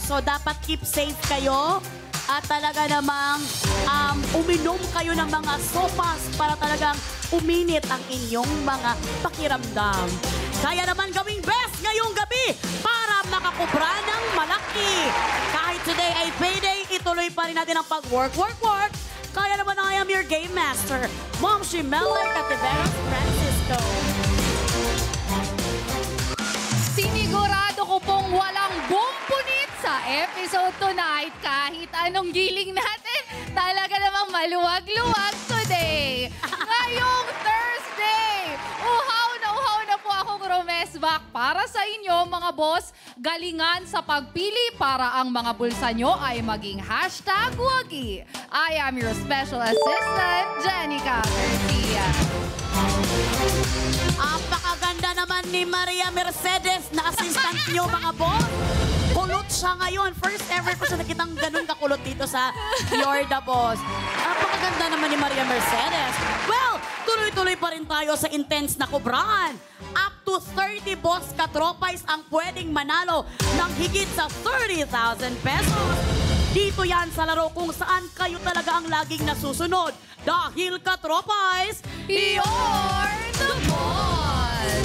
So, dapat keep safe kayo. At talaga namang uminom kayo ng mga sopas para talagang uminit ang inyong mga pakiramdam. Kaya naman gawing best ngayong gabi para makakubra ng malaki. Kahit today ay payday, ituloy pa rin natin ang pag-work. Kaya naman I am your game master, Mom Shimela Cativeros Francisco. Sinigurado ko pong walang bumpunit sa episode tonight. Kahit anong giling natin, talaga namang maluwag-luwag today. Ngayong Thursday, uhaw na po akong rumesbak para sa inyo mga boss. Galingan sa pagpili para ang mga bulsa nyo ay maging #wagi. I am your special assistant, Jenica Garcia. Apakaganda naman ni Maria Mercedes na assistant niyo mga boss. Kulot siya ngayon. First ever ko siya nakitang ganun kakulot dito sa You're the Boss. Apakaganda naman ni Maria Mercedes. Well, tuloy-tuloy pa rin tayo sa intense na kubraan. Up to 30 boss katropais ang pwedeng manalo ng higit sa 30,000 pesos. Dito yan sa laro kung saan kayo talaga ang laging nasusunod. Dahil katropais, You're the Boss!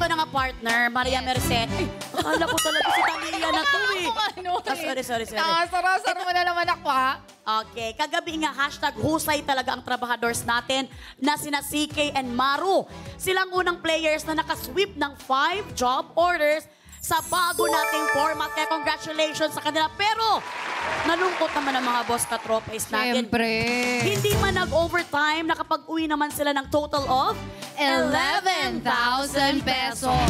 eto na nga partner, Maria Mercedes. Ay, akala ko talaga si Talia na to eh. Sorry. Nakasarasar mo na naman ako, ha? Okay, kagabi nga #husay talaga ang trabahadors natin na sina CK and Maru. Silang unang players na nakasweep ng 5 job orders sa bago nating format. Kaya congratulations sa kanila. Pero nalungkot naman ang mga boss katropais natin. Siyempre. Hindi man nag-overtime, nakapag-uwi naman sila ng total of 11,000 pesos.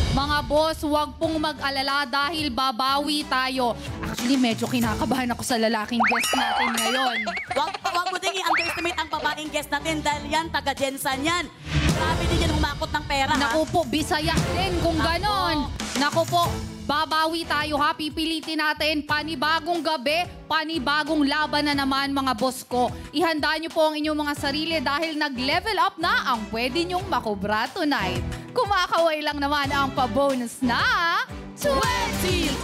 Mga boss, huwag pong mag-alala dahil babawi tayo. Actually, medyo kinakabahan ako sa lalaking guest natin ngayon. Wag mo ding i-underestimate ang babaeng guest natin dahil yan, taga-Jensan yan. Grabe din yan humakot ng pera, ha? Naku po, Bisaya din kung ganon. Naku po, babawi tayo ha. Pipilitin natin panibagong gabi, panibagong laban na naman mga boss ko. Ihanda nyo po ang inyong mga sarili dahil nag-level up na ang pwede nyong makubra tonight. Kumakaway lang naman ang pa-bonus na 20,000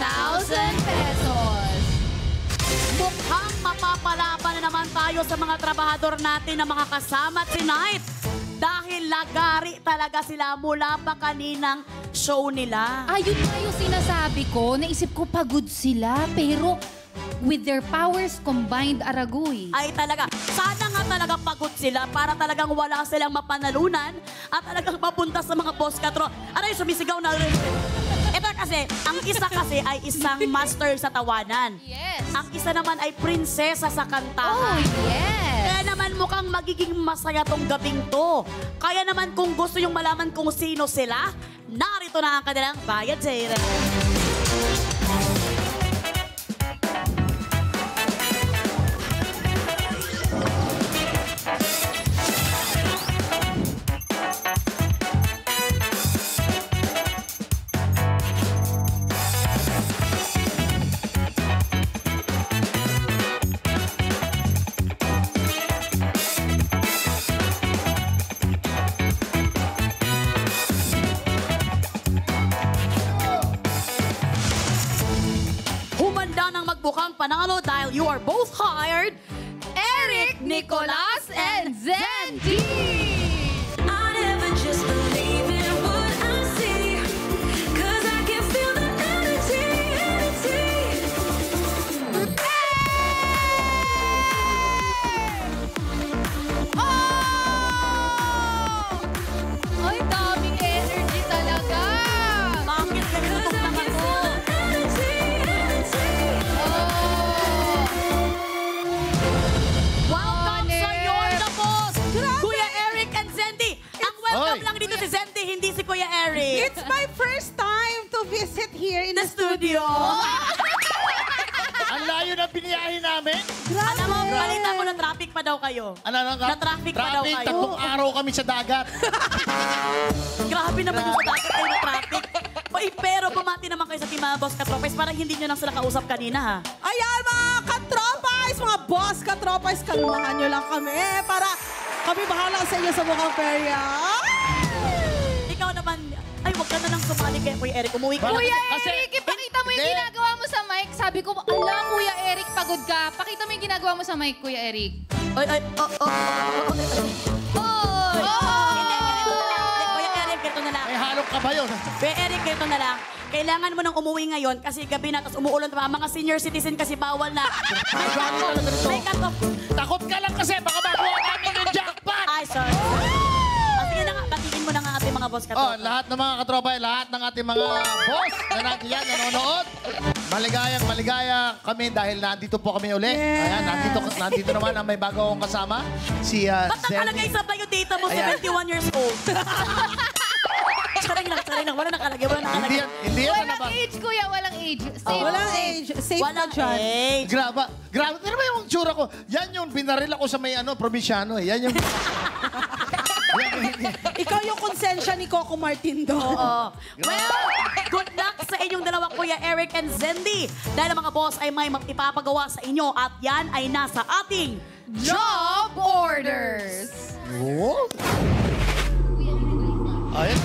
pesos. Mukhang mapapalaban na naman tayo sa mga trabahador natin na makakasama tonight. Dahil lagari talaga sila mula pa kaninang show nila. Ayun nga yung sinasabi ko. Naisip ko pagod sila, pero with their powers combined, Aragoy. Ay talaga, sana nga talaga pagod sila para talagang wala silang mapanalunan at talagang papunta sa mga boss katro. Aray, sumisigaw na rin. Ito kasi, ang isa kasi ay isang master sa tawanan. Yes. Ang isa naman ay prinsesa sa kantahan. Oh, yes. Kaya naman mukhang magiging masaya tong gabing to. Kaya naman kung gusto yung malaman kung sino sila, narito na ang kanilang bayad share. Bukang panalo dahil you are both hired, Eric, Nicolas, and Zendy! I never just believe in what I see, 'cause I can feel the energy. Oh! Ay, daming energy talaga! Bakit ganito naman ko? Welcome sa You're the Boss! Kuya Eric and Zendy! Ang welcome lang dito si Zendy, hindi si Kuya Eric. It's my first time to visit here in the studio. Ang layo na biniyahin namin. Alam mo, balita ko na traffic pa daw kayo. Ano lang ka? Na-traffic pa daw kayo. Tatlong araw kami sa dagat. Grabe naman yung sa dagat kayo na traffic. Oy, pero bumati naman kayo sa team mga boss katropes. Parang hindi nyo lang sila kausap kanina, ha? Ayan, mga katropais, mga boss katropais, kalmahan nyo lang kami para kami bahala sa inyo sa mukhang perya. Ikaw naman, ay, wag ka na lang sumali kay Kuya Eric. Umuwi ka. Kuya Kasi- Eric, ipakita mo yung Hindi. ginagawa mo sa mic. Sabi ko, ala, Kuya Eric, pagod ka. Pakita mo yung ginagawa mo sa mic, Kuya Eric. Ay, Hindi, ganito na lang. Hindi, Kuya Eric, ganito na lang. May halong ka ba yun? Kuya Eric, ganito na lang. Kailangan mo nang umuwi ngayon kasi gabi na, tapos umuulan pa. Mga senior citizen kasi bawal na. May cut-off. Takot ka lang kasi baka makuha namin yung jackpot. Ay, sorry. Sige na nga, batiin mo na nga ating mga boss Oh, katropes. lahat ng mga katropa, lahat ng ating mga boss na nandiyan, nanonood. Maligaya kami dahil nandito po kami uli. Ayan, nandito naman ang may bago akong kasama. Si Ba't Zenny. nakalagay sa biodata mo, Ayan. 71 years old? Saring lang. Wala nakalagay. Hindi yan Walang nalabas. age, Kuya, walang age. Safe. Walang age. Safe na Walang dyan. age. Grabe. Tignan mo yung tsura ko. Yan yung binaril ako sa may probinsyano eh. Yan yung... Ikaw yung konsensya ni Coco Martin do. Oo. Well, good luck sa inyong dalawa, Kuya Eric and Zendy. Dahil ang mga boss ay may ipapagawa sa inyo at yan ay nasa ating Job orders. Oh? Ayan.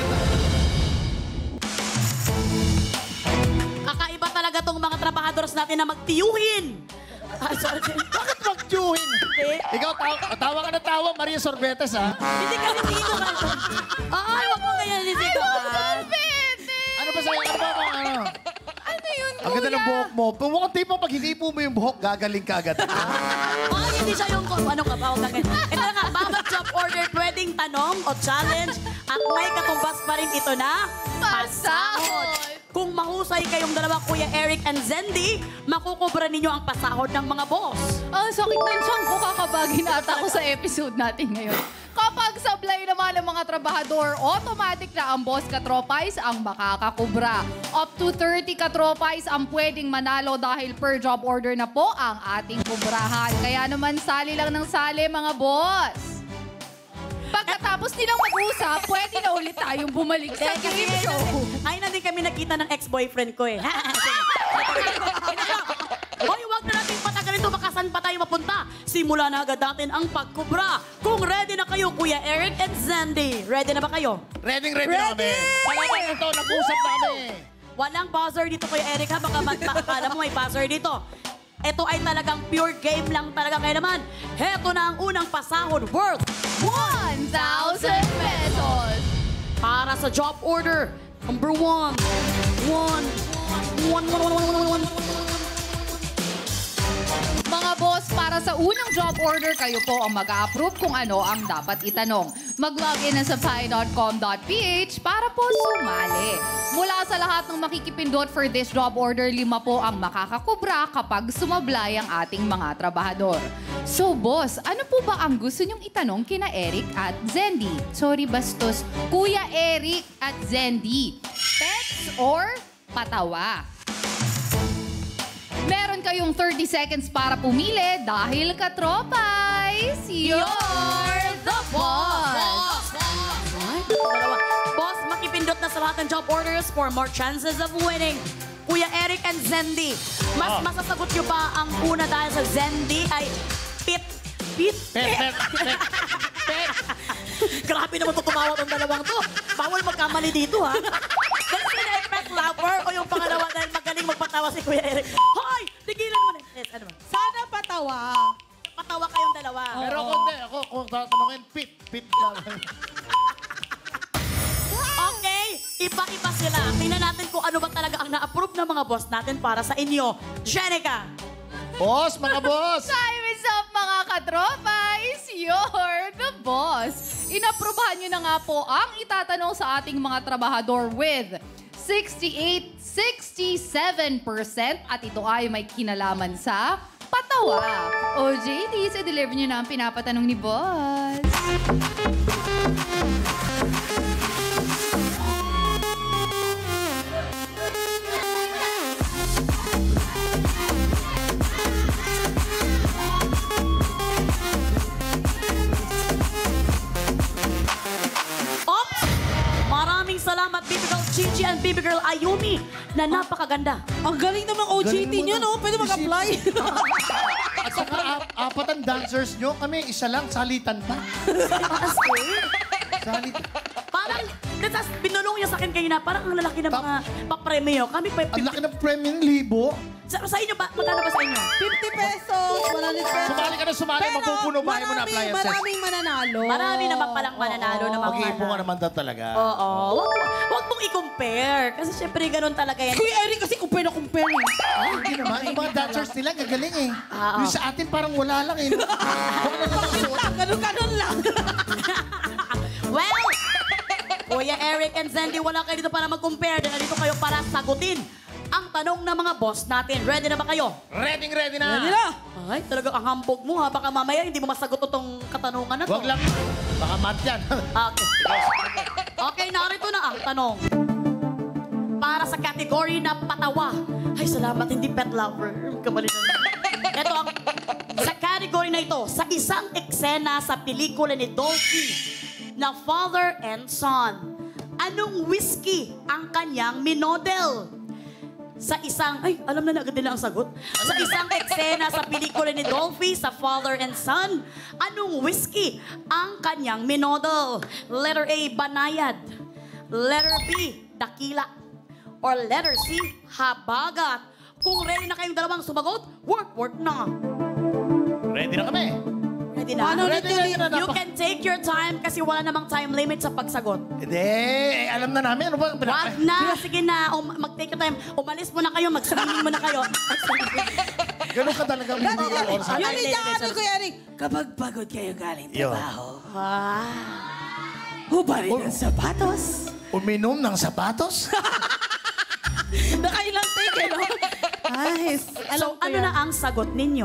kakaiba talaga tong mga trabahadores natin na magtiyuhin. Ah, sorry. Bakit mag-tiyuhin? Hindi. Ikaw, tawa ka na tawa, Maria Sorbetes, ha? Hindi kasi dito ka. Ay, wag mo ganyan dito ka. Ano ba sa'yo? Ano ba ano? Ano yun, Ang ganda ng Kuya? buhok mo. Mukhang tipong pag hindi po mo yung buhok, gagaling ka agad. Ay, hindi siya yung ano ka, bawag ka ganyan. Ito na nga, bawat job order pwedeng tanong o challenge at may katumbas pa rin ito na pasahod. Kung mahusay kayong dalawa, Kuya Eric and Zendy, makukubra ninyo ang pasahod ng mga boss. Ang sakit ng tiyan ko, kakabagin ata ako sa episode natin ngayon. Kapag sablay naman ng mga trabahador, automatic na ang boss katropais ang makakakubra. Up to 30 katropais ang pwedeng manalo dahil per job order na po ang ating kubrahan. Kaya naman sali lang ng sali mga boss. Pagkatapos nilang mag-usap, pwede na ulit tayong bumalik sa game show. Ay, na din kami nakita ng ex-boyfriend ko eh. Hoy, wag na natin patagalin ito. Baka saan pa tayo mapunta? Simula na agad natin ang pagkubra. Kung ready na kayo, Kuya Eric and Zendy. Ready na ba kayo? Ready na kami. Palabas ito, nag-usap na kami. Walang buzzer dito, Kuya Eric, ha? Baka akala mo may buzzer dito. Ito ay talagang pure game lang talaga. Kaya naman, heto na ang unang pasahod worth 1,000 pesos. para sa job order. Number 1. 1. Mga boss, para sa unang job order, kayo po ang mag-a-approve kung ano ang dapat itanong. Mag-login na sa pi.com.ph para po sumali. Mula sa lahat ng makikipindot for this job order, 5 po ang makakakubra kapag sumablay ang ating mga trabahador. So boss, ano po ba ang gusto niyong itanong kina Eric at Zendy? Sorry bastos, Kuya Eric at Zendy. Pets or patawa? Meron kayong 30 seconds para pumili dahil katropais, you're the boss! Dalawa. Boss, makipindot na sa lahat ng job orders for more chances of winning. Kuya Eric and Zendy, mas masasagot nyo ba ang una dahil sa Zendy ay pit? Pet. Grabe naman ito tumawa ng dalawang to. Bawal magkamali dito, ha? Dahil sila ay pet lover o yung pangalawa dahil magaling magpatawa si Kuya Eric. Hoy! Tigilan mo na. Yes, ano ba? Sana patawa. Patawa kayong dalawa. Pero ako kung tatanungin, pit lang. Okay, iba-iba sila. Tingnan natin kung ano ba talaga ang na-approve ng mga boss natin para sa inyo. Jenica! Boss, mga boss! Time is up mga katropais, you're the boss! Inaprubahan nyo na nga po ang itatanong sa ating mga trabahador with 68-67% at ito ay may kinalaman sa patawa. O JD, sa deliver nyo na ang pinapatanong ni boss. Baby Girl Gigi and Baby Girl Ayumi na napakaganda. Ang galing naman OJT Galing mo nyo, na. no? Pwede mag-apply. At saka apat ang dancers nyo. Kami isa lang, salitan pa. As in, Salitan. parang, tas binulong niya sa akin kayo na parang ang lalaki ng mga papremyo. Kami pa, Ang laki ng premium, libo. sa inyo ba? Magkano ba sa inyo? 50 pesos, 100 pesos. Sumali ka na sumali, mapupuno bahay mo na appliances. maraming mananalo. Marami naman palang mananalo na mga Mag-iipon ka naman daw talaga. Oo. Wag mong i-compare. Kasi syempre ganun talaga yan. Kuya Eric kasi compare na compare. Ay, hindi naman. Yung mga dancers nila, gagaling eh. Yung sa atin parang wala lang eh. Kung ano pang suot. Ganun lang. Well, Kuya Eric and Zendy, wala kayo dito para mag-compare. Dito kayo para sagutin ang tanong ng mga boss natin. Ready na ba kayo? Ready na. Ready na. Ay, talaga ang hambog mo ha. Baka mamaya hindi mo masagot itong katanungan na to. Huwag lang. Baka mat yan. Okay. Okay, narito na ang tanong. Para sa category na patawa. Ay, salamat, hindi pet lover. Kamali na. Ito ang... Sa category na ito, sa isang eksena sa pelikula ni Dolphy na Father and Son, anong whiskey ang kanyang minodel? Sa isang... Ay, alam na agad nila ang sagot. Sa isang eksena sa pelikula ni Dolphy sa Father and Son, anong whiskey ang kanyang minodel? Letter A, Banayad. Letter B, Dakila. Or letter C, Habagat. Kung ready na kayong dalawang sumagot, work na. Ready na kami. Ready na? Ano Ready na. You can take your time kasi wala namang time limit sa pagsagot. Hindi, alam na namin. Ano ba? Wag na, sige na. Mag-take your time. Umalis muna kayo, mag-swimming muna kayo. Ganun ka talaga. Yun Ay, yung hindi, ano, hindi. Kuya Eric. Kapag pagod kayo galing Yo. trabaho, Wow. hubarin ang sapatos. Uminom ng sapatos? Nakailang take, no? Ay, So, ano na ang sagot ninyo?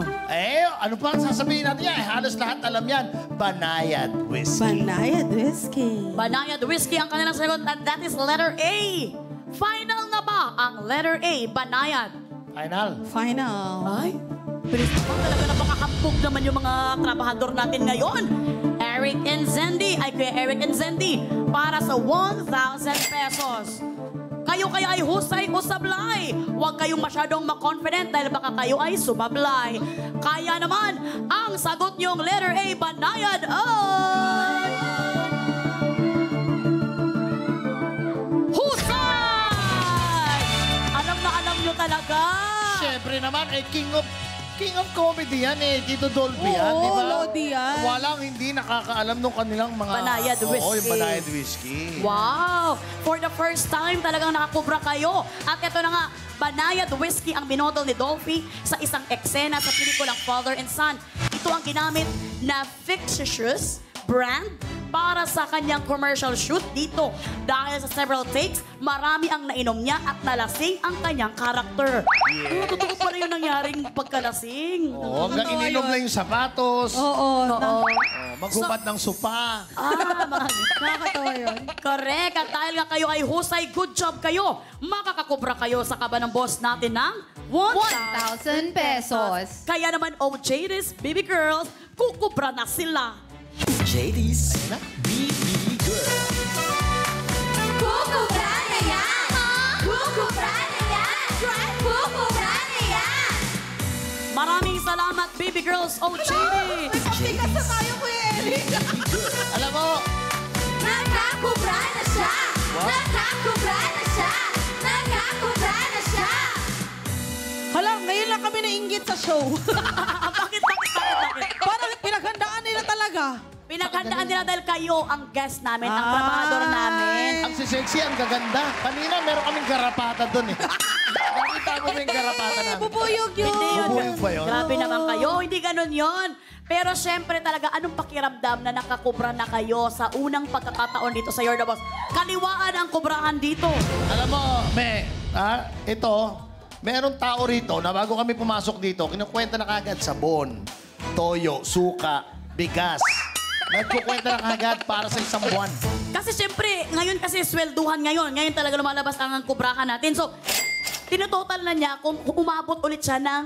Ano pa ang sasabihin natin yan? Halos lahat alam yan. Banayad whiskey. Banayad whiskey. Banayad whiskey ang kanilang sagot and that is letter A. Final na ba ang letter A, Banayad? Final. Ay, bilis naman talaga napakahambog naman yung mga trabahador natin ngayon. Eric and Zendy, Kuya Eric and Zendy, para sa 1,000 pesos. Kayo kaya ay husay o sablay. Huwag kayong masyadong ma-confident dahil baka kayo ay sumablay. Kaya naman, ang sagot niyong letter A, Banayad ay... Husay! Alam na alam niyo talaga. Siyempre naman, King of Comedy yan eh. Tito Dolby yan, Oo, di ba? Lodi yan. Walang hindi nakakaalam nung kanilang mga... Banayad Oo, whiskey. yung Banayad whiskey. Wow! For the first time, talagang nakakubra kayo. At ito na nga, Banayad whiskey ang binodol ni Dolphy sa isang eksena sa pelikulang Father and Son. Ito ang ginamit na fictitious brand para sa kanyang commercial shoot dito. Dahil sa several takes, marami ang nainom niya at nalasing ang kanyang karakter. Yeah. Totoo pa rin yung nangyaring pagkalasing. Oo, hanggang ininom na yung sapatos. Oo. Maghubad ng sopa. Mga Nakakatawa yun. correct. At dahil nga kayo ay husay, good job kayo. Makakakubra kayo sa kaba ng boss natin ng 1,000 pesos. Kaya naman, OJ's, baby girls, kukubra na sila. JD's BB Girl. Kukubra na yan! Kukubra na yan! Kukubra na yan! Maraming salamat, baby girls, OJ. Pagtigas na tayo, Kuya Eric. Alam mo, Nakakubra na siya! Nakakubra na siya! Nakakubra na siya! Hala, ngayon lang kami nainggit sa show. Bakit? Parang pinaghandaan nila talaga. Pinaghandaan nila dahil kayo ang guest namin, ang trabahador namin. ang si sexy, ang gaganda. Kanina, meron kaming garapata doon eh. Nakita mo ba yung garapata namin? Bubuyog yun. Hindi yun. Bubuyog ba yun? Grabe naman kayo. Hindi ganun yon. Pero syempre talaga, anong pakiramdam na nakakubra na kayo sa unang pagkakataon dito sa You're the Boss? Kaliwaan ang kubrahan dito. Alam mo, ito, meron tao rito na bago kami pumasok dito, kinukwenta na kagad sabon, toyo, suka, bigas. Nagkukwenta na kagad para sa isang buwan. Kasi syempre, ngayon kasi swelduhan ngayon. Ngayon talaga lumalabas ang kubrahan natin. So, tinototal na niya kung umabot ulit siya ng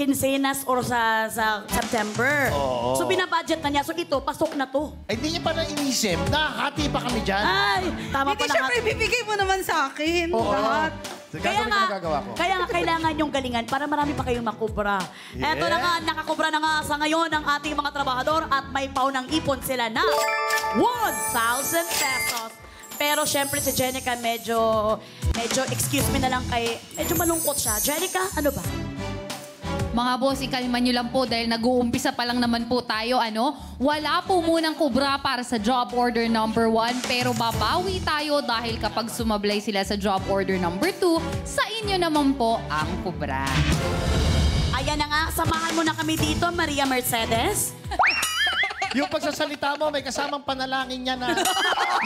quincenas or sa September. Oo. So binabudget na niya. So ito, pasok na to. Ay, hindi niya pa nainisip na hati pa kami dyan. Ay, tama Hindi, pa syempre, ibibigay mo naman sa akin. Lahat. Kaya nga, kailangan yung galingan para marami pa kayong makubra. Eto na nga, nakakubra na nga sa ngayon ang ating mga trabahador at may paunang ipon sila na 1,000 pesos. Pero syempre si Jenica medyo excuse me na lang medyo malungkot siya. Jenica, ano ba? Mga boss, ikalma nyo lang po dahil nag-uumpisa pa lang naman po tayo, ano? Wala po munang kubra para sa job order number 1, pero babawi tayo dahil kapag sumablay sila sa job order number 2, sa inyo naman po ang kubra. Ayan na nga, samahan mo na kami dito, Maria Mercedes. Yung pagsasalita mo, may kasamang panalangin niya na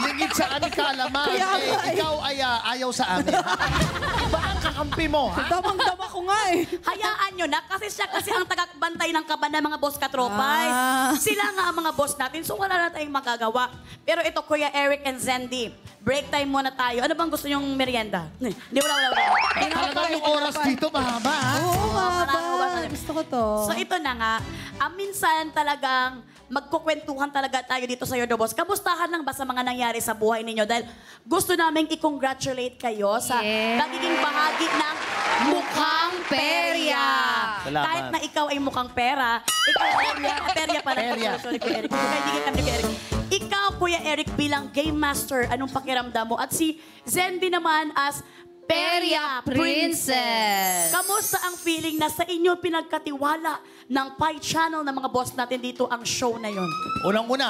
lingid sa aming kaalaman. Kaya nga eh. Ikaw ay ayaw sa amin. Iba ang kakampi mo, ha? Damang-dama ko nga eh. Hayaan nyo na, kasi siya ang tagabantay ng kaban ng mga boss katropay. Sila nga ang mga boss natin, so wala na tayong magagawa. Pero ito, Kuya Eric and Zendy, break time muna tayo. Ano bang gusto nyong merienda? Hindi, wala. Talagang yung oras dito, mahaba, ha? Oo, marami maba. ba? Gusto ko to. So ito na nga, minsan talagang magkukwentuhan talaga tayo dito sa Your Boss. Kamustahan lang ba sa mga nangyari sa buhay ninyo? Dahil gusto namin i-congratulate kayo sa Yes. nagiging bahagi ng Mukhang Perya. Salamat. Kahit na ikaw ay mukhang pera, ikaw Perya pala. Perya. Sorry, Kuya Eric. Kaibigan kami, Kuya Eric. Ikaw, Kuya Eric, bilang game master, anong pakiramdam mo? At si Zendy naman as Perya Princess. Kamusta ang feeling na sa inyo pinagkatiwala ng Pi Channel ng mga boss natin dito ang show na yon? Unang-una,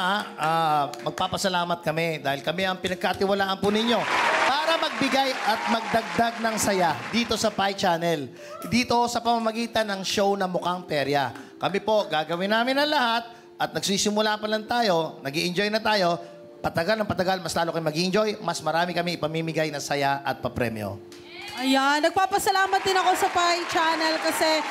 magpapasalamat kami dahil kami ang pinagkatiwalaan po ninyo para magbigay at magdagdag ng saya dito sa Pi Channel. Dito sa pamamagitan ng show na Mukhang Perya. Kami po, gagawin namin ang lahat at nagsisimula pa lang tayo, nag-i-enjoy na tayo. Patagal ng patagal, mas lalo kayo mag-enjoy, mas marami kami ipamimigay na saya at papremyo. Ayan, nagpapasalamat din ako sa Pi Channel kasi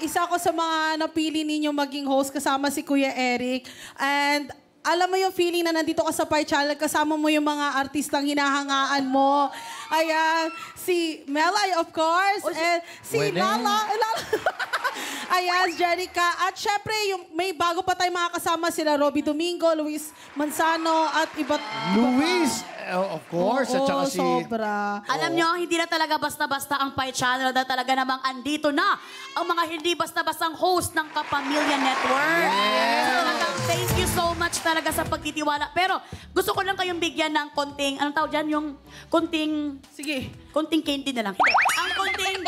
isa ako sa mga napili ninyo maging host kasama si Kuya Eric. And alam mo yung feeling na nandito ka sa Pi Channel, kasama mo yung mga artistang hinahangaan mo. Ayan, si Melay, of course, and si Pwede. Lala. Ayan, Jenica. At syempre, yung may bago pa tayong mga kasama sila, Robby Domingo, Luis Manzano, at iba't Luis, of course, at saka si... sobra. Alam nyo, hindi na talaga basta-basta ang Pi Channel na talaga namang andito na ang mga hindi basta-bastang host ng Kapamilya Network. So, talagang thank you so much talaga sa pagtitiwala. Pero gusto ko lang kayong bigyan ng konting, anong tawag dyan? Yung konting... Sige. Konting candy na lang. Hindi. Ang konting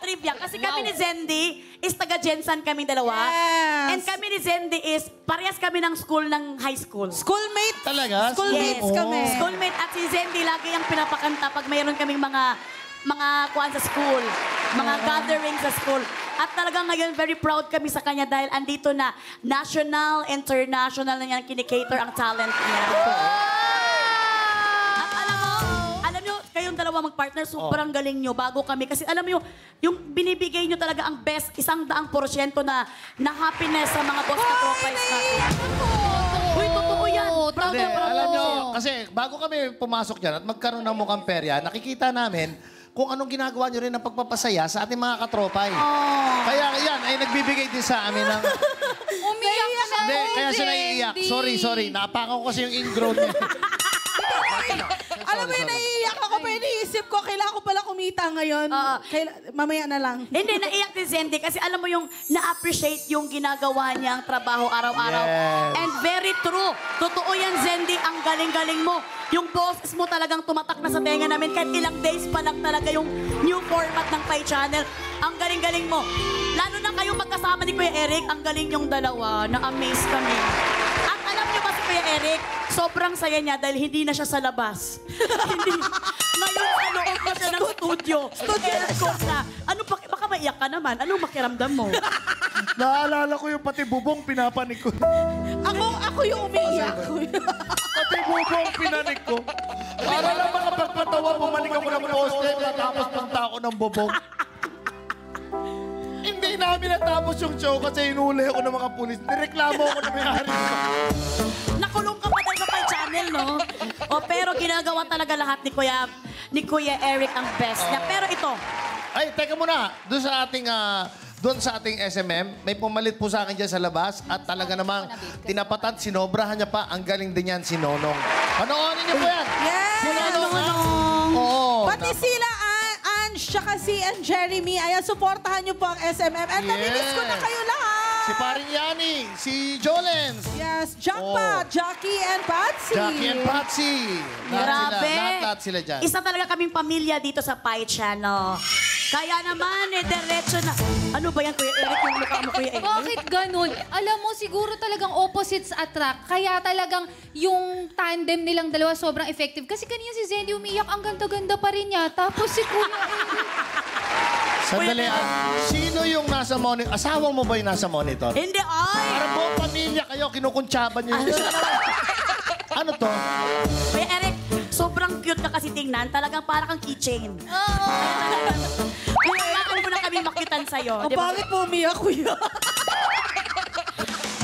trivia. Kasi kami ni Zendy is taga-Jensan kami dalawa. Yes. And kami ni Zendy is parehas kami ng school ng high school. Schoolmate. Talaga? Schoolmates Yes. kami. Schoolmate at si Zendy lagi ang pinapakanta pag mayroon kaming mga kuwan sa school, mga gathering sa school. At talagang ngayon, very proud kami sa kanya dahil andito na national, international na niya kinikater ang talent niya. At alam nyo, kayong dalawa mag-partner, sobrang galing nyo bago kami. Kasi alam nyo, yung binibigay nyo talaga ang best, 100% na happiness sa mga boss na trophies natin. Uy, totoo yan. Proud Hindi, na proud alam ako. nyo, kasi bago kami pumasok dyan at magkaroon ng Mukhang Perya, nakikita namin kung anong ginagawa nyo rin ng pagpapasaya sa ating mga katropay. Kaya yan, ay nagbibigay din sa amin ng... Umiyak na Hindi, ako, kaya siya naiiyak. Zendy. Sorry. Napakan ko kasi yung ingrown niya. Alam mo yun, naiiyak ako, pero iniisip ko, kailangan ko pala kumita ngayon. Mamaya na lang. Hindi, naiyak si Zendy kasi alam mo yung na-appreciate yung ginagawa niyang trabaho araw-araw. Yes. And very true. Totoo yan, Zendy. Ang galing-galing mo. Yung boses mo talagang tumatak na sa tenga namin kahit ilang days pa lang talaga yung new format ng Pi Channel. Ang galing-galing mo. Lalo na kayong magkasama ni Kuya Eric, ang galing yung dalawa. Na-amaze kami. At alam niyo ba si Kuya Eric, sobrang saya niya dahil hindi na siya sa labas. Hindi. Ngayon sa loob na siya ng studio. Aircon na. Baka maiyak ka naman. Anong makiramdam mo? Naalala ko yung pati bubong pinapanik ko. Ako yung umiiyak. Pati bubong pinanik ko. Para lang makapagpatawa, bumalik ako ng poste, natapos punta ako ng bubong. Hindi namin natapos yung show kasi inuli ako ng mga pulis. Nireklamo ako ng may-ari ko. Nakulong ka pa dahil sa Pi Channel, no? Pero ginagawa talaga lahat ni Kuya Eric ang best niya. Pero ito, Ay, teka muna. Doon sa ating doon sa ating SMM, may pumalit po sa akin dyan sa labas at talaga namang tinapatan, sinobrahan niya pa. Ang galing din yan, si Nonong. Panoorin niyo po yan. Yes! Si Nonong, ha? Nonong. Oo. Pati sila, Ange, tsaka si Jeremy. Ayan, supportahan niyo po ang SMM. At namimiss ko na kayo lahat. Si Paring Yani, si Jolens, Yes, Jackpot, Jackie and Patsy. Jackie and Patsy. Grabe. Lahat sila dyan. Isa talaga kaming pamilya dito sa Pi Channel. Kaya naman, diretso na. Ano ba yan, Kuya Eric? Yung mukha mo, Kuya Eric? Bakit ganun? Alam mo, siguro talagang opposites attract. Kaya talagang yung tandem nilang dalawa sobrang effective. Kasi kanina si Zendy umiyak, ang ganda-ganda pa rin niya. Tapos si Kuya Sandali, sino yung nasa monitor? Asawang mo ba yung nasa monitor? Hindi, ay! Parang buong pamilya kayo, kinukuntsaban niyo yung isa. Ano to? Kuya Eric, sobrang cute ka kasi tingnan. Talagang para kang keychain. Oo. Kaya kailangan mo na kami makitan sa'yo. Ang di ba? pangit po umiyak, kuya.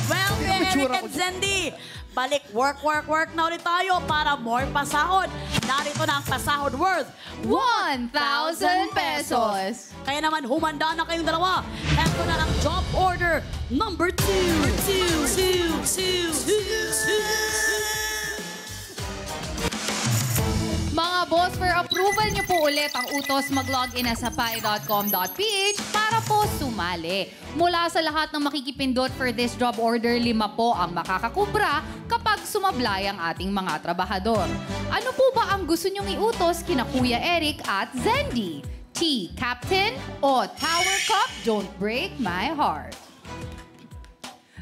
Well, Kuya Eric and Zendy, balik work na ulit tayo para more pasahod. Narito na ang pasahod worth 1,000 pesos. Kaya naman, humanda na kayong dalawa. Ito na ang job order number 2. Mga boss, for approval niyo po ulit ang utos, mag-login na sa pi.com.ph para po sumali. Mula sa lahat ng makikipindot for this job order, 5 po ang makakakubra kapag sumablay ang ating mga trabahador. Ano po ba ang gusto niyong iutos kina Kuya Eric at Zendy? T, Captain o Tower Cup, Don't Break My Heart?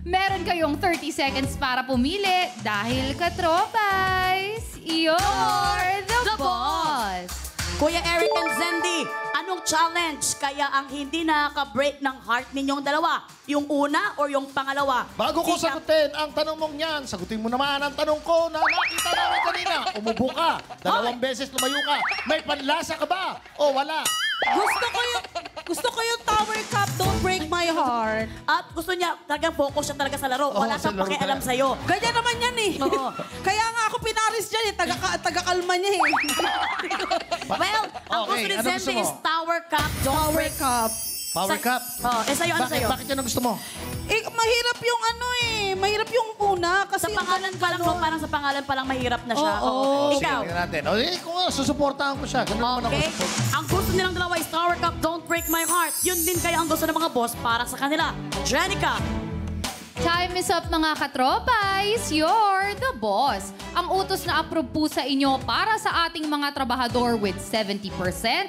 Meron kayong 30 seconds para pumili dahil katropais, you're the boss! Kuya Eric and Zendy, anong challenge kaya ang hindi nakaka-break ng heart ninyong dalawa? Yung una or yung pangalawa? Bago ko Ika- sagutin ang tanong mong yan, sagutin mo naman ang tanong ko na nakita namin kanina. Umubo ka, 2 beses lumayo ka. May panlasa ka ba o wala? Gusto ko yung Tower Cup, Don't Break My Heart. At gusto niya, talagang focus siya talaga sa laro. Wala Oo, sa siyang laro pakialam talaga. sa'yo. Ganyan naman yan eh. Oo. Kaya nga ako pinaris dyan eh. Taga-kalma niya eh. Well, ang Okay, gusto ni ano gusto Zendy mo? is Tower Cup, Don't Tower Break. Cup. Power cup. Oh, sa'yo, ano sa'yo? Bakit yan ang gusto mo? Eh, mahirap yung ano eh. Mahirap yung una. Kasi Sa pangalan pa lang, no? Parang sa pangalan pa lang mahirap na siya. Oo. Sige, Ikaw. tingnan natin. O, kung susuportahan ko siya. Ganun naman ako. Okay. Ang gusto nilang dalawa is Tower Cup, Don't Break My Heart. Yun din kaya ang gusto ng mga boss para sa kanila. Jenica. Time is up mga katropais, you're the boss. Ang utos na approve po sa inyo para sa ating mga trabahador with 70%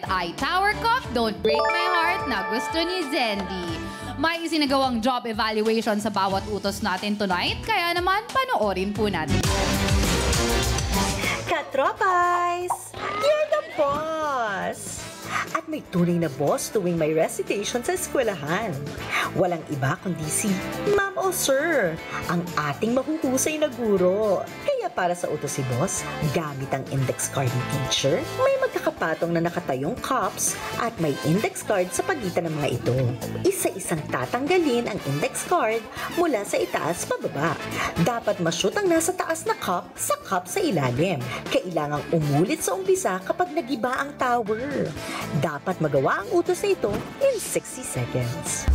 ay Tower Cup, Don't Break My Heart na gusto ni Zendy. May isinagawang job evaluation sa bawat utos natin tonight, kaya naman panoorin po natin. Katropais! You're the boss! At may tunay na boss tuwing may recitation sa eskwelahan. Walang iba kundi si Ma'am o Sir, ang ating mahuhusay na guro. Kaya para sa utos si boss, gamit ang index card ni teacher, may magkakapatong na nakatayong cups at may index card sa pagitan ng mga ito. Isa-isang tatanggalin ang index card mula sa itaas pababa. Dapat ma-shoot ang nasa taas na cup sa cup sa ilalim. Kailangang umulit sa umpisa kapag nagiba ang tower. Dapat magawa ang utos na ito in 60 seconds.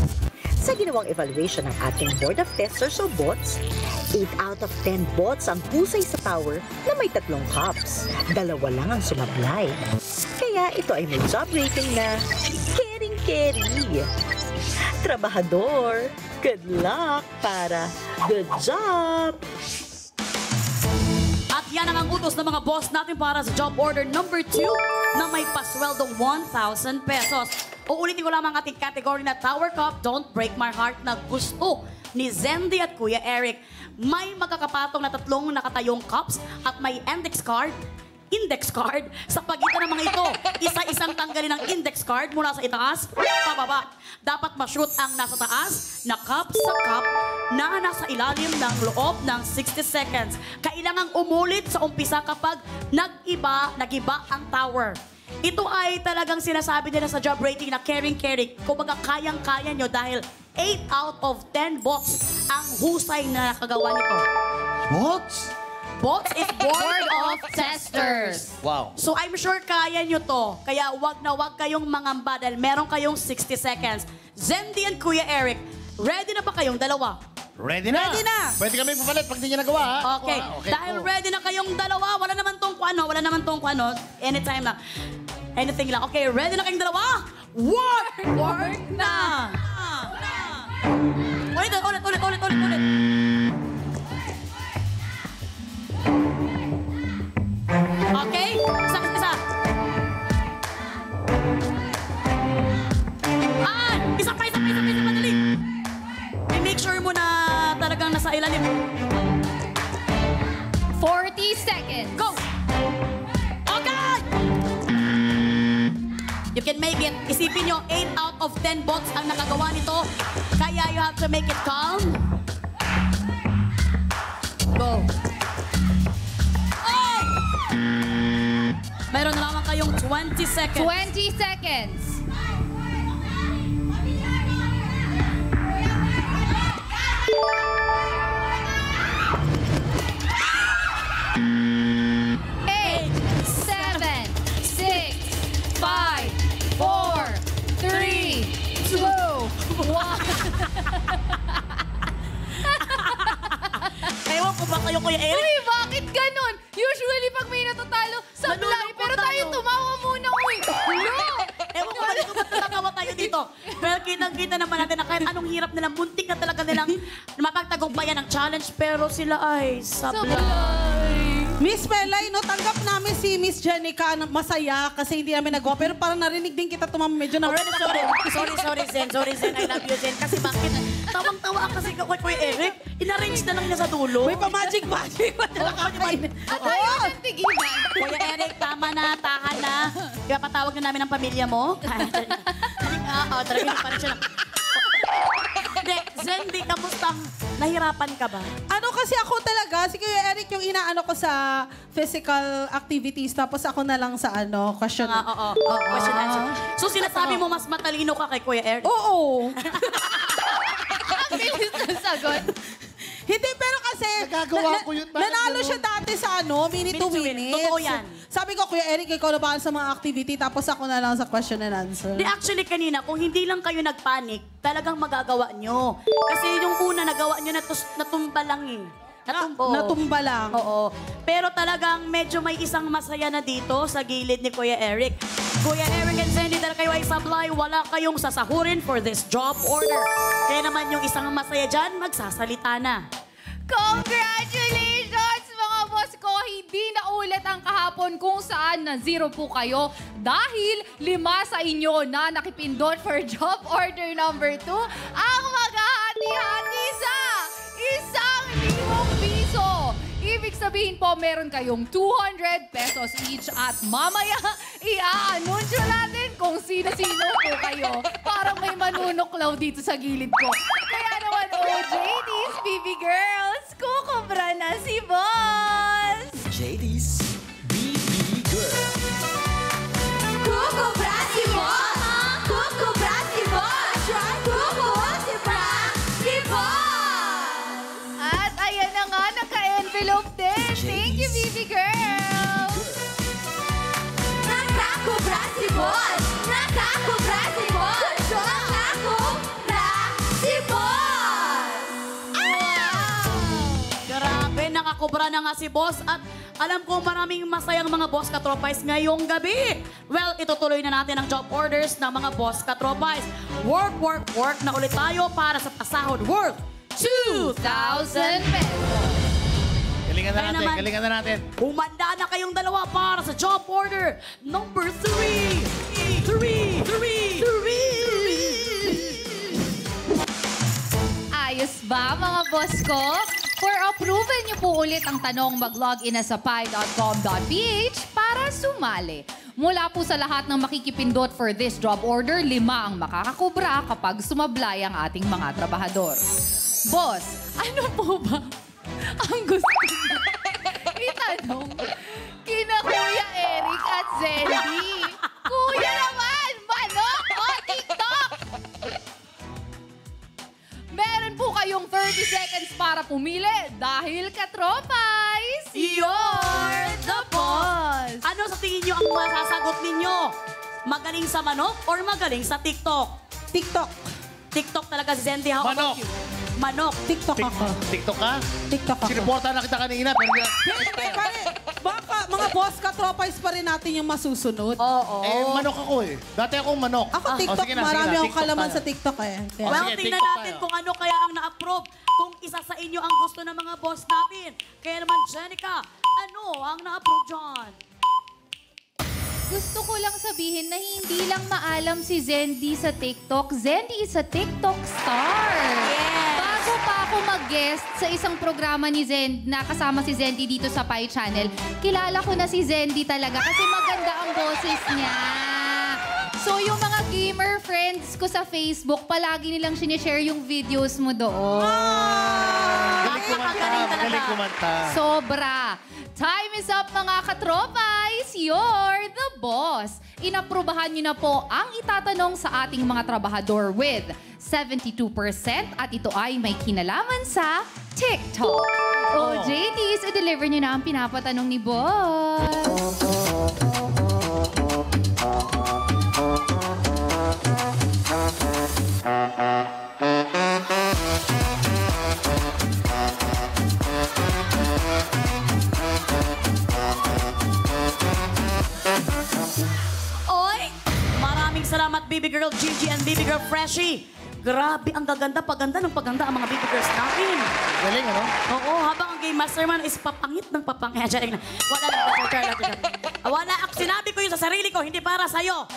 Sa ginawang evaluation ng ating Board of Testers o bots, 8 out of 10 bots ang husay sa tower na may 3 cups. 2 lang ang sumablay. Kaya ito ay may job rating na caring-carry. Trabahador, good luck para good job! At yan ang utos ng mga boss natin para sa job order number 2 na may pasweldong 1,000 pesos. Uulitin ko lamang ating category na Tower Cup, Don't Break My Heart na gusto ni Zendy at Kuya Eric. May magkakapatong na 3 nakatayong cups at may index card sa pagitan ng mga ito. Isa-isang tanggalin ang index card mula sa itaas, pababa. Dapat ma-shoot ang nasa taas na cup sa cup na nasa ilalim ng loob ng 60 seconds. Kailangang umulit sa umpisa kapag nagiba ang tower. Ito ay talagang sinasabi nila sa job rating na caring-caring. Kumbaga kayang-kaya nyo dahil 8 out of 10 bots ang husay na nakagawa nito. What? Bots is Board of Testers. Wow. So I'm sure kaya nyo to. Kaya wag na wag kayong mangamba dahil meron kayong 60 seconds. Zendy and Kuya Eric, ready na ba kayong dalawa? Ready na. Ready na. Pwede kami pupalit pag di niya nagawa, ha? Okay. Dahil ready na kayong dalawa, wala naman tong ano. Anytime lang. Anything lang. Okay, ready na kayong dalawa? Work na! Ulit. Okay? Isa. Isa pa, madali. I-make sure mo na talagang nasa ilalim. 40 seconds. Go! Okay! You can make it. Isipin nyo, 8 out of 10 bots ang nakagawa nito. Kaya you have to make it calm. Go. Oh! Meron na lamang kayong 20 seconds. 20 seconds. Eight, 7, 6, 5, 4, 3, 2, 1. Ewan ko ba kayo, Kuya Eric? Uy, bakit ganun? Usually, pag may natatalo, sablay. Nalulungkot Pero tayo tayo. tumawa muna, uy. No! Ewan ko ba ba't natatawa tayo dito? Pero kitang-kita naman natin na kahit anong hirap nilang, buntik na talaga nilang mapagtagumpayan ng challenge, pero sila ay sablay. Sablay. Miss Melay, no, tanggap namin si Miss Jenica na masaya kasi hindi namin nagawa. Pero parang narinig din kita tumama medyo na... Sorry, Zen. I love you, Zen. Kasi bakit? Tawang-tawa kasi kay Kuya Eric. Inarrange na lang niya sa dulo. May pa-magic. At ayaw ng tigilan. Kuya Eric, tama na, tahan na. Kaya patawag na namin ang pamilya mo. Talaga pa rin siya. Hindi, Zendy, kamustang nahirapan ka ba? Ano kasi ako talaga, si Kuya Eric yung inaano ko sa physical activities, tapos ako na lang sa question. Oo. Question answer. So sinasabi mo mas matalino ka kay Kuya Eric? Oo. Ang bilis ng sagot. Hindi, pero kasi... Nagagawa ko yun, bakit Nanalo ganun? siya dati sa minute to minute. Totoo yan. Sabi ko, Kuya Eric, ikaw na ba sa mga activity, tapos ako na lang sa question and answer. Di actually kanina, kung hindi lang kayo nagpanik, talagang magagawa nyo. Kasi yung una nagawa nyo, natumba lang eh. Natumba lang. Oo. Pero talagang medyo may isang masaya na dito sa gilid ni Kuya Eric. Kuya Eric and Zendy, dahil kayo ay sablay, wala kayong sasahurin for this job order. Kaya naman yung isang masaya dyan, magsasalita na. Congratulations, mga boss ko! Hindi na ulit ang kahapon kung saan na 0 po kayo dahil 5 sa inyo na nakipindot for job order number 2 ang maghahati-hati sa 1,000 piso. Ibig sabihin po, meron kayong 200 pesos each at mamaya i-anunsyo natin kung sino-sino po kayo. Parang may manunuklaw dito sa gilid ko. Kaya naman, OJTs, BB Girls, kukubra na si Boss! JD's BB Girl. Kukubra si Boss! Kukubra si Boss! Kukubra si Boss! At ayan na nga, naka-envelope din. Thank you, BB Girl! Nakakubra si Boss! Nakakubra si Boss! Nakakubra si Boss! Grabe, nakakubra na nga si Boss at alam ko maraming masayang mga Boss Katropais ngayong gabi. Well, itutuloy na natin ang job orders ng mga Boss Katropais. Work na ulit tayo para sa pasahod worth 2,000 pesos. Galingan Kaya naman, na natin. Humanda na kayong dalawa para sa job order number 3. Ayos ba, mga boss ko? For approval niyo po ulit ang tanong, mag-login na sa pi.com.ph para sumali. Mula po sa lahat ng makikipindot for this job order, 5 ang makakakubra kapag sumablay ang ating mga trabahador. Boss, ano po ba ang gusto niyo itanong kina Kuya Eric at Zendy? Kuya naman, manok o TikTok? Meron po kayong 30 seconds para pumili dahil katropais. You're the boss! Ano sa tingin nyo ang masasagot ninyo? Magaling sa manok or magaling sa TikTok? TikTok. TikTok talaga si Zendy. How Manok. about you? Manok. TikTok ako. TikTok ka? TikTok ako. Sinuporta na kita kanina, pero hindi. Pare, baka mga boss katropais pa rin natin yung masusunod. Oo. Manok ako eh. Dati akong manok. Ako TikTok, sige na, marami sige na, akong TikTok kalaman tayo. sa TikTok eh. Kaya- Well, sige, tingnan TikTok natin tayo. kung ano kaya ang na-approve. Kung isa sa inyo ang gusto ng mga boss natin. Kaya naman, Jenica, ano ang na-approve dyan? Gusto ko lang sabihin na hindi lang maalam si Zendy sa TikTok. Zendy is a TikTok star. Yes. Bago pa ako mag-guest sa isang programa ni Zendy, na kasama si Zendy dito sa Pi Channel, kilala ko na si Zendy talaga kasi maganda ang boses niya. So yung mga gamer friends ko sa Facebook, palagi nilang sinishare yung videos mo doon. Galing kumanta, Magaling talaga. galing kumanta. Sobra. Time is up mga katropais. You're the boss. Inaprubahan niyo na po ang itatanong sa ating mga trabahador with 72% at ito ay may kinalaman sa TikTok. O JTs, i-deliver niyo na ang pinapatanong ni boss. Oy! Maraming salamat, Baby Girl Gigi and Baby Girl Freshie. Grabe, ang gaganda, paganda ng paganda ang mga baby girls natin. Galing, ano? Oo, habang ang Game Master man is papangit ng papangit. Wala lang. Wala. Sinabi ko yun sa sarili ko, hindi para sa'yo.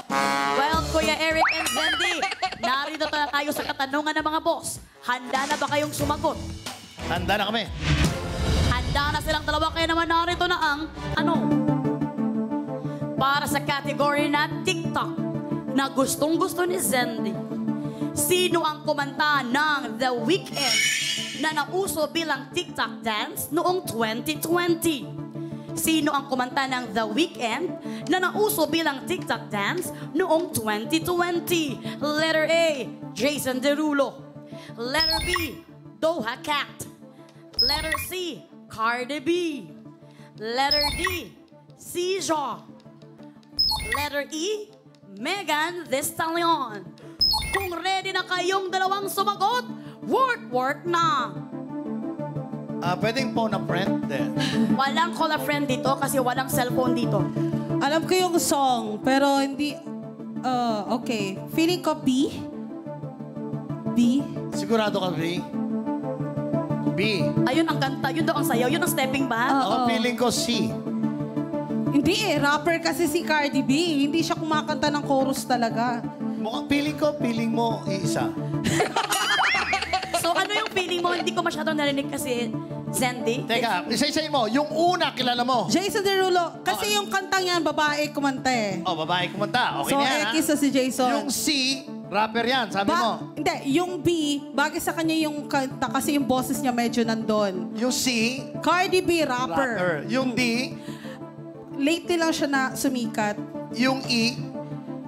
Well, Kuya Eric and Zendy, narito na tayo sa katanungan ng mga boss. Handa na ba kayong sumagot? Handa na kami. Handa na silang dalawa, kaya naman narito na ang para sa category na TikTok na gustong-gusto ni Zendy. Sino ang kumanta ng The Weeknd na nauso bilang TikTok dance noong 2020? Sino ang kumanta ng The Weeknd na nauso bilang TikTok dance noong 2020? Letter A, Jason Derulo. Letter B, Doja Cat. Letter C, Cardi B. Letter D, Seja. Letter E, Megan Thee Stallion. Kung ready na kayong dalawang sumagot, work na. Pwedeng phone a friend din. Walang call a friend dito kasi walang cellphone dito. Alam ko yung song, pero hindi... okay. Feeling ko B. B. Sigurado ka, B? B. Ayun ang kanta, yun daw ang sayaw, yun ang stepping ba? Ako feeling ko C. Hindi rapper kasi si Cardi B. Hindi siya kumakanta ng chorus talaga. Mukhang feeling mo, iisa. So ano yung feeling mo? Hindi ko masyadong narinig kasi, Zendy. Teka, isa-isayin mo. Yung una, kilala mo. Jason Derulo. Kasi yung kantang yan, babae kumanta eh. Oh, babae kumanta. Okay So, na yan, ha? X na si Jason. Yung C, rapper yan, sabi mo. Hindi, yung B, bagay sa kanya yung kanta kasi yung boses niya medyo nandun. Yung C, Cardi B, rapper. rapper. Yung D, Lately lang siya na sumikat. yung E,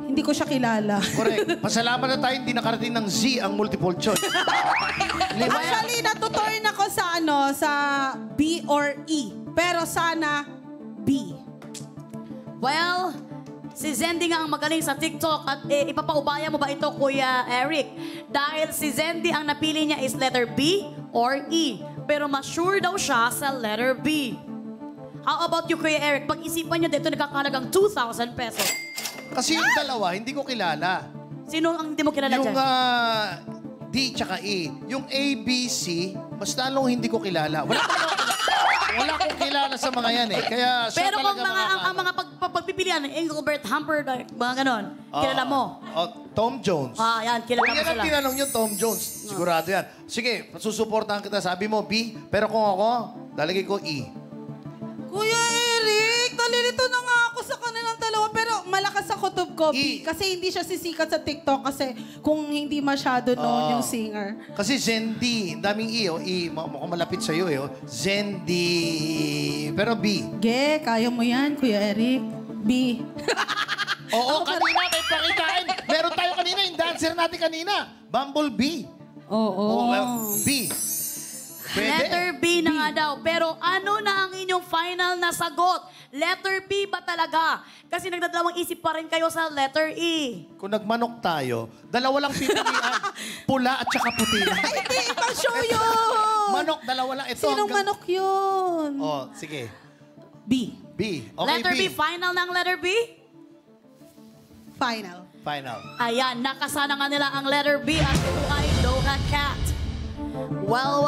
Hindi ko siya kilala. correct. Pasalamat na tayo, hindi nakarating ng Z ang multiple choice. Actually, natutorn ako sa B or E. Pero sana B. Well, si Zendy nga ang magaling sa TikTok at ipapaubaya mo ba ito, Kuya Eric? Dahil si Zendy ang napili niya is letter B or E. Pero mas sure daw siya sa letter B. How about you, Kuya Eric? Pag-isipan niyo dito, nagkakalagang 2,000 pesos. Kasi yung dalawa, hindi ko kilala. Sino ang hindi mo kilala Yung dyan? D tsaka E. Yung A, B, C, mas lalong hindi ko kilala. Wala akong kilala sa mga yan eh. Kaya siya Pero kung talaga ang mga pagpipilian, Engelbert Humperdinck, mga ganon, kilala mo. Tom Jones. Yan, kilala Kung mo yan ang sila. tinanong nyo, Tom Jones, sigurado yan. Sige, susuportahan kita. Sabi mo B, pero kung ako, lalagay ko E. Kuya Eric, nalilito na nga ako sa kanilang dalawa. Pero malakas ang kutob ko, B. E. Kasi hindi siya sisikat sa TikTok kasi kung hindi masyado noon yung singer. Kasi Zendy, daming E, oh. E, mukhang malapit sa'yo eh. Oh. Zendy, pero B. Ge, kaya mo yan, Kuya Eric. B. Oo, kanina may pakitain. Meron tayo kanina, yung dancer natin kanina. Bumblebee. Oo. Oh, well, B. Pwede. Letter B na nga daw. Pero ano na ang inyong final na sagot? Letter B ba talaga? Kasi nagdadalawang isip pa rin kayo sa letter E. Kung nagmanok tayo, dalawa lang pipilian. Pula at saka puti. Hindi, ibang show yun! Manok, dalawa lang. Ito Sinong hanggang- manok yun? Oh, sige. B. B. Okay, Letter B. Final ng letter B? Final. Final. Ayan, nakasana nga nila ang letter B at ito ay Doha Cat. Well.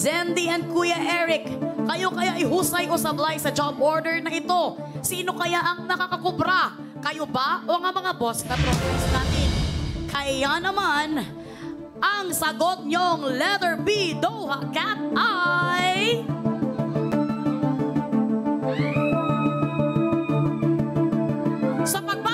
Zendy and Kuya Eric, kayo kaya ihusay o sablay sa job order na ito? Sino kaya ang nakakakubra? Kayo ba o nga mga boss katropas natin? Kaya naman, ang sagot nyong letter B, Doha Cat ay... Sa pagba